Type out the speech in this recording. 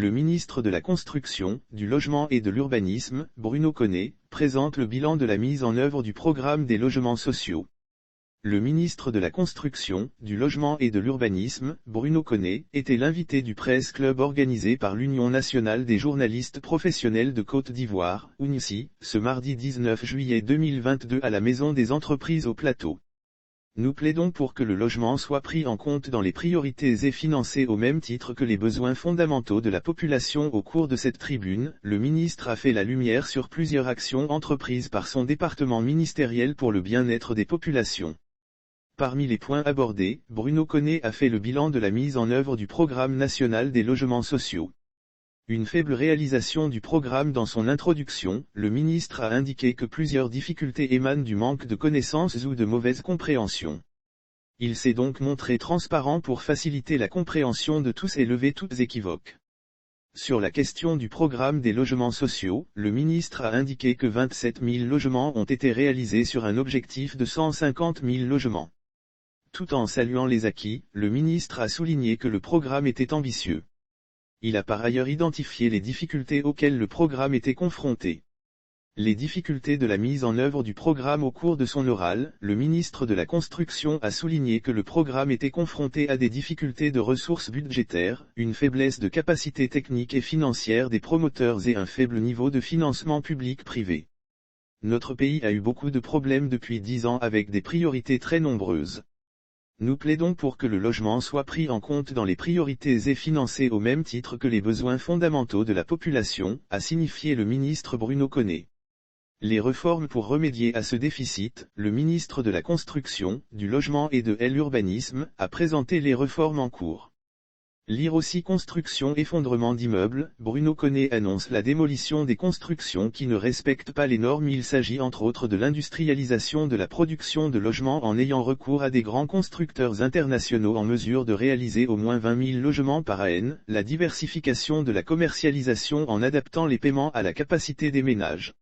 Le ministre de la Construction, du Logement et de l'Urbanisme, Bruno Connet, présente le bilan de la mise en œuvre du programme des logements sociaux. Le ministre de la Construction, du Logement et de l'Urbanisme, Bruno Connet, était l'invité du Press Club organisé par l'Union nationale des journalistes professionnels de Côte d'Ivoire, UNICI, ce mardi 19 juillet 2022 à la Maison des Entreprises au Plateau. Nous plaidons pour que le logement soit pris en compte dans les priorités et financé au même titre que les besoins fondamentaux de la population. Au cours de cette tribune, le ministre a fait la lumière sur plusieurs actions entreprises par son département ministériel pour le bien-être des populations. Parmi les points abordés, Bruno Connet a fait le bilan de la mise en œuvre du programme national des logements sociaux. Une faible réalisation du programme. Dans son introduction, le ministre a indiqué que plusieurs difficultés émanent du manque de connaissances ou de mauvaise compréhension. Il s'est donc montré transparent pour faciliter la compréhension de tous et lever toutes équivoques. Sur la question du programme des logements sociaux, le ministre a indiqué que 27 000 logements ont été réalisés sur un objectif de 150 000 logements. Tout en saluant les acquis, le ministre a souligné que le programme était ambitieux. Il a par ailleurs identifié les difficultés auxquelles le programme était confronté. Les difficultés de la mise en œuvre du programme. Au cours de son oral, le ministre de la Construction a souligné que le programme était confronté à des difficultés de ressources budgétaires, une faiblesse de capacité technique et financière des promoteurs et un faible niveau de financement public-privé. Notre pays a eu beaucoup de problèmes depuis 10 ans avec des priorités très nombreuses. Nous plaidons pour que le logement soit pris en compte dans les priorités et financé au même titre que les besoins fondamentaux de la population, a signifié le ministre Bruno Connet. Les réformes pour remédier à ce déficit. Le ministre de la Construction, du Logement et de l'Urbanisme, a présenté les réformes en cours. Lire aussi construction effondrement d'immeubles. Bruno Connet annonce la démolition des constructions qui ne respectent pas les normes. Il s'agit entre autres de l'industrialisation de la production de logements en ayant recours à des grands constructeurs internationaux en mesure de réaliser au moins 20 000 logements par an, la diversification de la commercialisation en adaptant les paiements à la capacité des ménages.